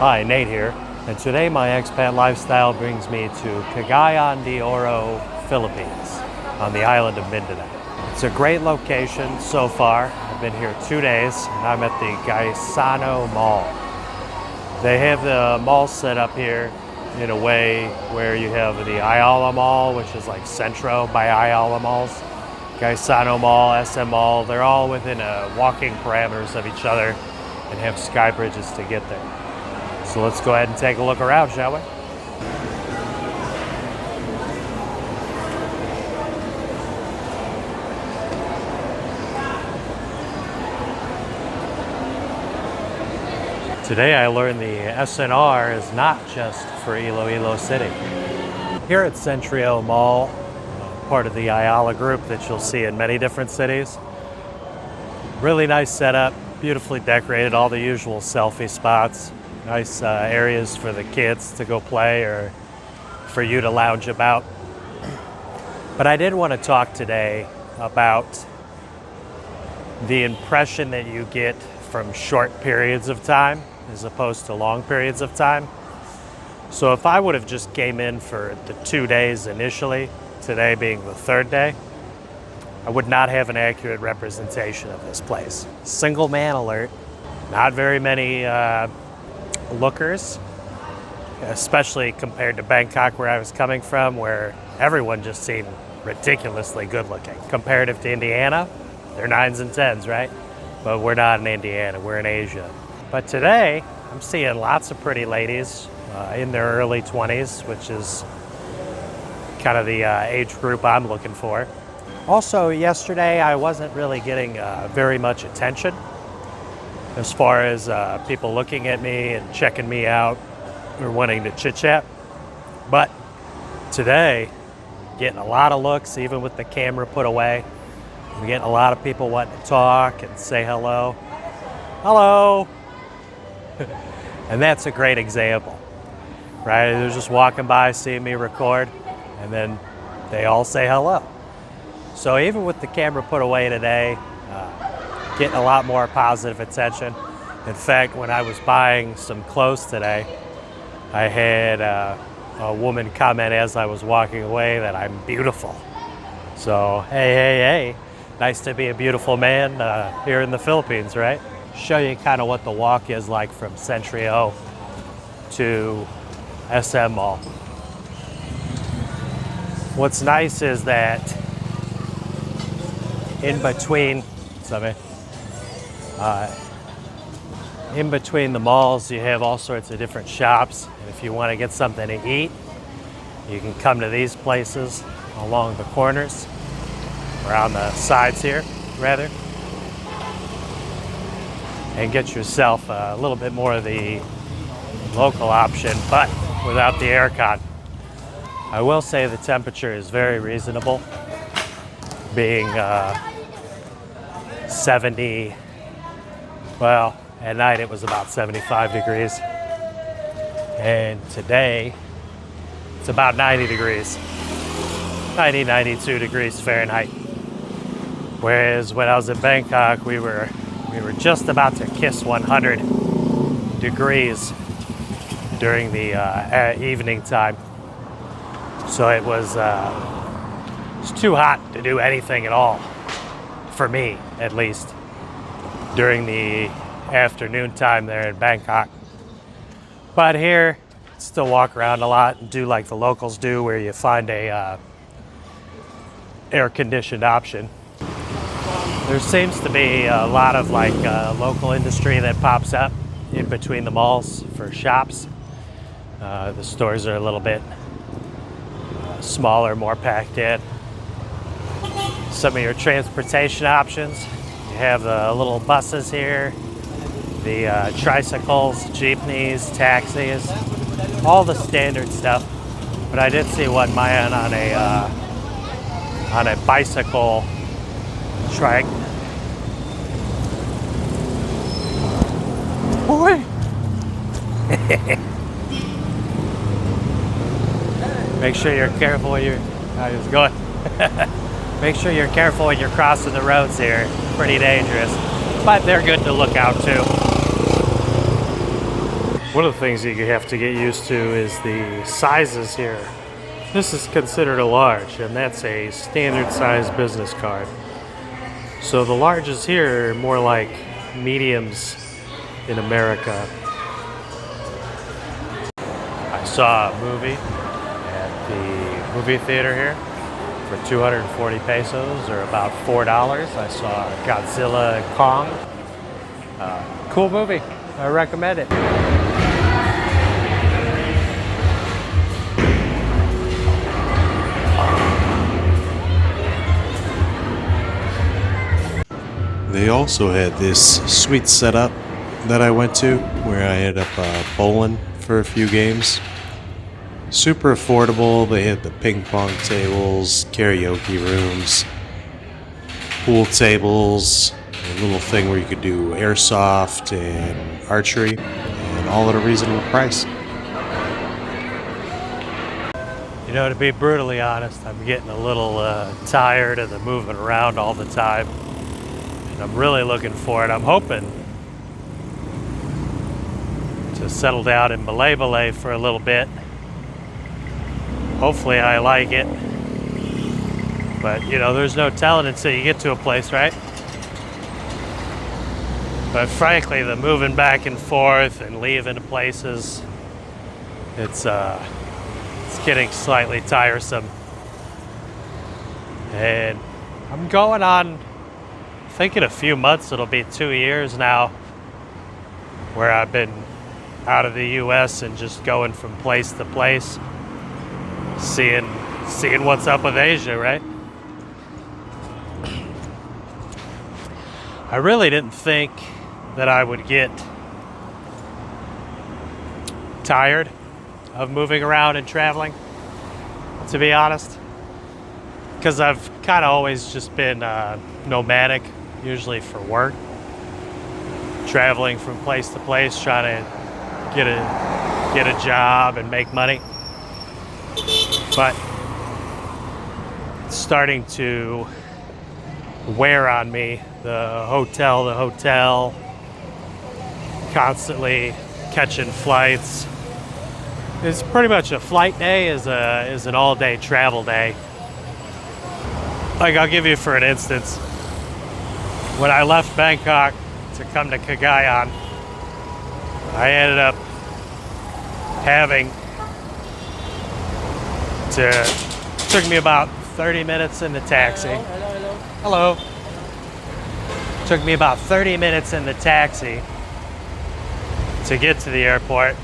Hi, Nate here, and today my expat lifestyle brings me to Cagayan De Oro, Philippines, on the island of Mindanao. It's a great location so far. I've been here 2 days, and I'm at the Gaisano Mall. They have the mall set up here in a way where you have the Ayala Mall, which is like Centrio by Ayala Malls, Gaisano Mall, SM Mall. They're all within walking parameters of each other and have sky bridges to get there. So let's go ahead and take a look around, shall we? Today I learned the SNR is not just for Iloilo City. Here at Centrio Mall, part of the Ayala group that you'll see in many different cities. Really nice setup, beautifully decorated, all the usual selfie spots. Nice areas for the kids to go play or for you to lounge about. But I did want to talk today about the impression that you get from short periods of time as opposed to long periods of time. So if I would have just came in for the 2 days initially, today being the third day, I would not have an accurate representation of this place. Single man alert, not very many lookers, especially compared to Bangkok where I was coming from, where everyone just seemed ridiculously good looking. Comparative to Indiana, they're 9s and 10s, right? But we're not in Indiana, we're in Asia. But today, I'm seeing lots of pretty ladies in their early 20s, which is kind of the age group I'm looking for. Also, yesterday I wasn't really getting very much attention as far as people looking at me and checking me out or wanting to chit-chat. But today, getting a lot of looks, even with the camera put away. I'm getting a lot of people wanting to talk and say hello. Hello! And that's a great example, right? They're just walking by, seeing me record, and then they all say hello. So even with the camera put away today, getting a lot more positive attention. In fact, when I was buying some clothes today, I had a woman comment as I was walking away that I'm beautiful. So, hey, nice to be a beautiful man here in the Philippines, right? Show you kind of what the walk is like from Centrio to SM Mall. What's nice is that in between the malls, you have all sorts of different shops. And if you want to get something to eat, you can come to these places along the corners, or on the sides here, rather, and get yourself a little bit more of the local option, but without the aircon. I will say the temperature is very reasonable, being 70, well, at night it was about 75 degrees. And today it's about 90 degrees, 90, 92 degrees Fahrenheit. Whereas when I was in Bangkok, we were just about to kiss 100 degrees during the evening time. So it was too hot to do anything at all, for me at least, during the afternoon time there in Bangkok. But here, still walk around a lot and do like the locals do, where you find a air-conditioned option. There seems to be a lot of like local industry that pops up in between the malls for shops. The stores are a little bit smaller, more packed in. Some of your transportation options, you have the little buses here, the tricycles, jeepneys, taxis, all the standard stuff. But I did see one man on a bicycle trike. Boy. Make sure you're careful when you're. I was going. Make sure you're careful when you're crossing the roads here. Pretty dangerous, but they're good to look out to. One of the things that you have to get used to is the sizes here. This is considered a large, and that's a standard size business card. So the larges here are more like mediums in America. I saw a movie at the movie theater here for 240 pesos, or about $4. I saw Godzilla and Kong. Cool movie. I recommend it. They also had this sweet setup that I went to where I ended up bowling for a few games. Super affordable. They had the ping pong tables, karaoke rooms, pool tables, a little thing where you could do airsoft and archery, and all at a reasonable price. You know, to be brutally honest, I'm getting a little tired of the moving around all the time. And I'm really looking for it. I'm hoping to settle down in Malay for a little bit. Hopefully I like it. But, you know, there's no telling until you get to a place, right? But frankly, the moving back and forth and leaving places, it's getting slightly tiresome. And I'm going on, I think in a few months, it'll be 2 years now, where I've been out of the US and just going from place to place, seeing what's up with Asia, right? I really didn't think that I would get tired of moving around and traveling, to be honest, because I've kind of always just been nomadic, usually for work, traveling from place to place, trying to get a job and make money. But it's starting to wear on me, the hotel, constantly catching flights. It's pretty much a flight day is an all-day travel day. Like, I'll give you for an instance, when I left Bangkok to come to Cagayan, I ended up having to, took me about 30 minutes in the taxi. Hello. Took me about 30 minutes in the taxi to get to the airport.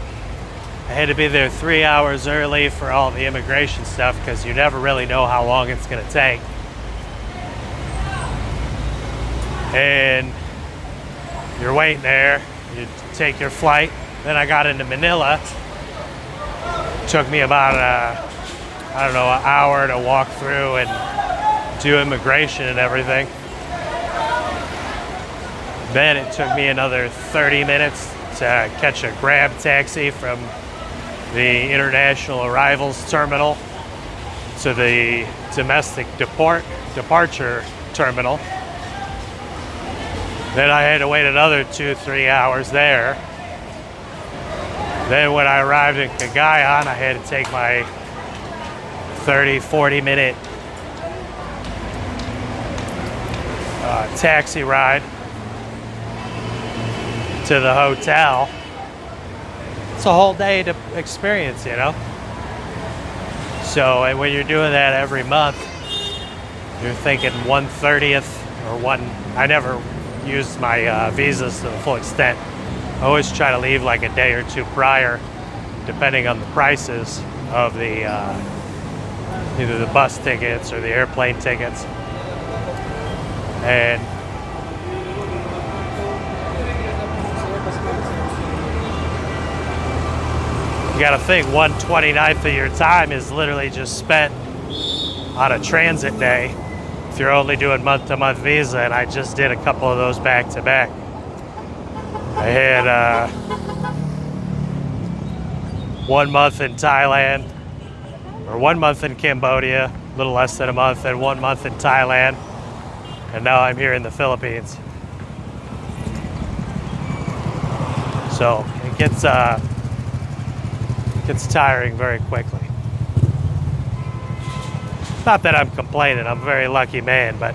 I had to be there 3 hours early for all the immigration stuff because you never really know how long it's going to take. And you're waiting there, you take your flight. Then I got into Manila. Took me about an hour to walk through and do immigration and everything. Then it took me another 30 minutes to catch a Grab taxi from the international arrivals terminal to the domestic departure terminal. Then I had to wait another 2-3 hours there. Then when I arrived in Cagayan, I had to take my 30-40 minute taxi ride to the hotel. It's a whole day to experience, you know? So, and when you're doing that every month, you're thinking 1/30th or I never used my visas to the full extent. I always try to leave like a day or two prior, depending on the prices of the either the bus tickets or the airplane tickets. And you gotta think 1/29th of your time is literally just spent on a transit day if you're only doing month-to-month visa, and I just did a couple of those back to back. I had 1 month in Thailand, or 1 month in Cambodia, a little less than a month, and 1 month in Thailand, and now I'm here in the Philippines. So it gets gets tiring very quickly. Not that I'm complaining, I'm a very lucky man, but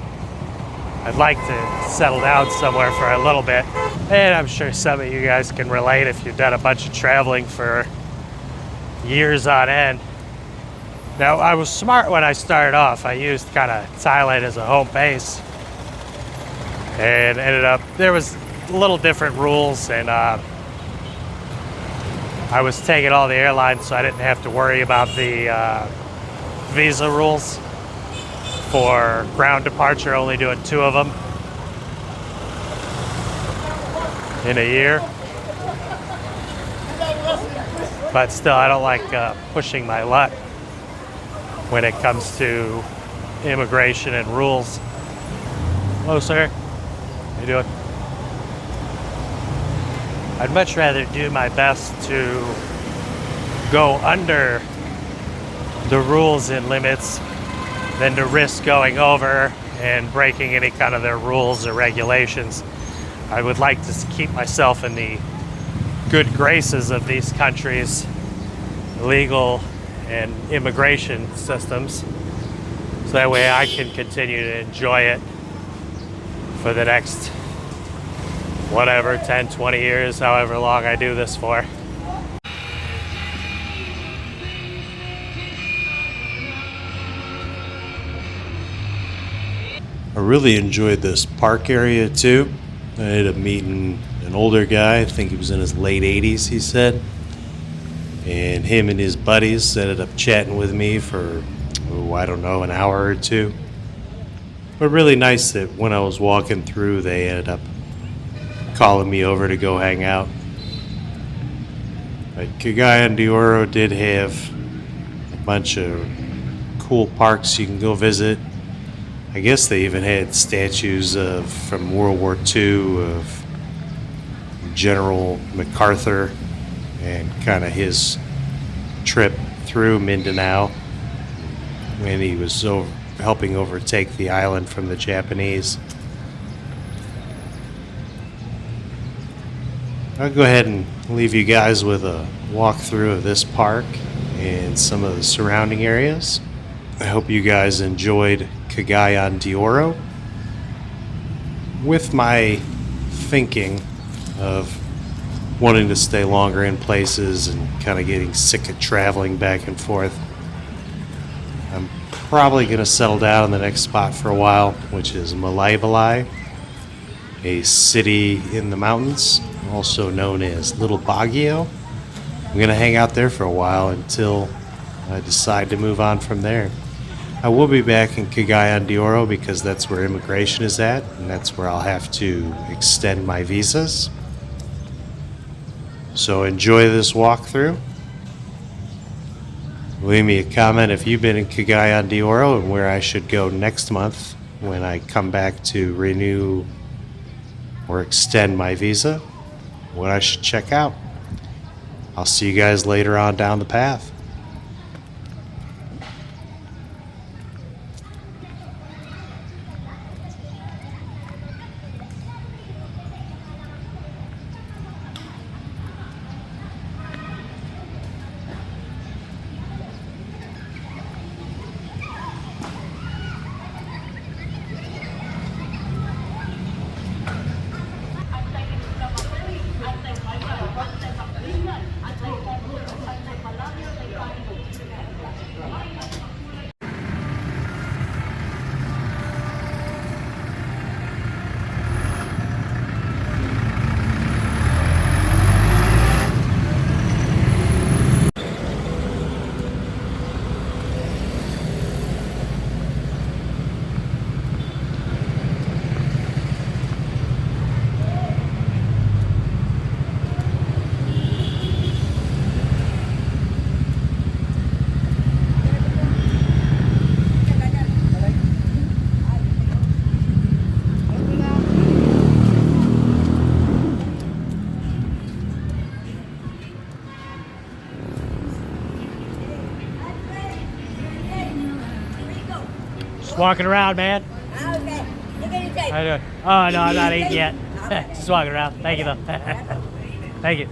I'd like to settle down somewhere for a little bit. And I'm sure some of you guys can relate if you've done a bunch of traveling for years on end. Now, I was smart when I started off. I used kind of Thailand as a home base. And ended up, there was little different rules, and I was taking all the airlines, so I didn't have to worry about the visa rules. For ground departure, only doing 2 of them in a year. But still, I don't like pushing my luck when it comes to immigration and rules. Hello, sir. How you doing? I'd much rather do my best to go under the rules and limits than to risk going over and breaking any kind of their rules or regulations. I would like to keep myself in the good graces of these countries' legal and immigration systems, so that way I can continue to enjoy it for the next whatever, 10, 20 years, however long I do this for. I really enjoyed this park area too. I ended up meeting an older guy, I think he was in his late 80s, he said. And him and his buddies ended up chatting with me for, I don't know, an hour or 2. But really nice that when I was walking through, they ended up calling me over to go hang out. But Cagayan De Oro did have a bunch of cool parks you can go visit. I guess they even had statues from World War II of General MacArthur and kind of his trip through Mindanao when he was helping overtake the island from the Japanese. I'll go ahead and leave you guys with a walkthrough of this park and some of the surrounding areas. I hope you guys enjoyed Cagayan De Oro. With my thinking of wanting to stay longer in places and kind of getting sick of traveling back and forth, I'm probably going to settle down in the next spot for a while, which is Malaybalay, a city in the mountains, also known as Little Baguio. I'm going to hang out there for a while until I decide to move on from there. I will be back in Cagayan De Oro because that's where immigration is at, and that's where I'll have to extend my visas. So enjoy this walkthrough. Leave me a comment if you've been in Cagayan De Oro and where I should go next month when I come back to renew or extend my visa, what I should check out. I'll see you guys later on down the path. Just walking around, man. Okay. How you doing? Oh, no, I'm not eating yet. Just walking around. Thank you, though. Thank you.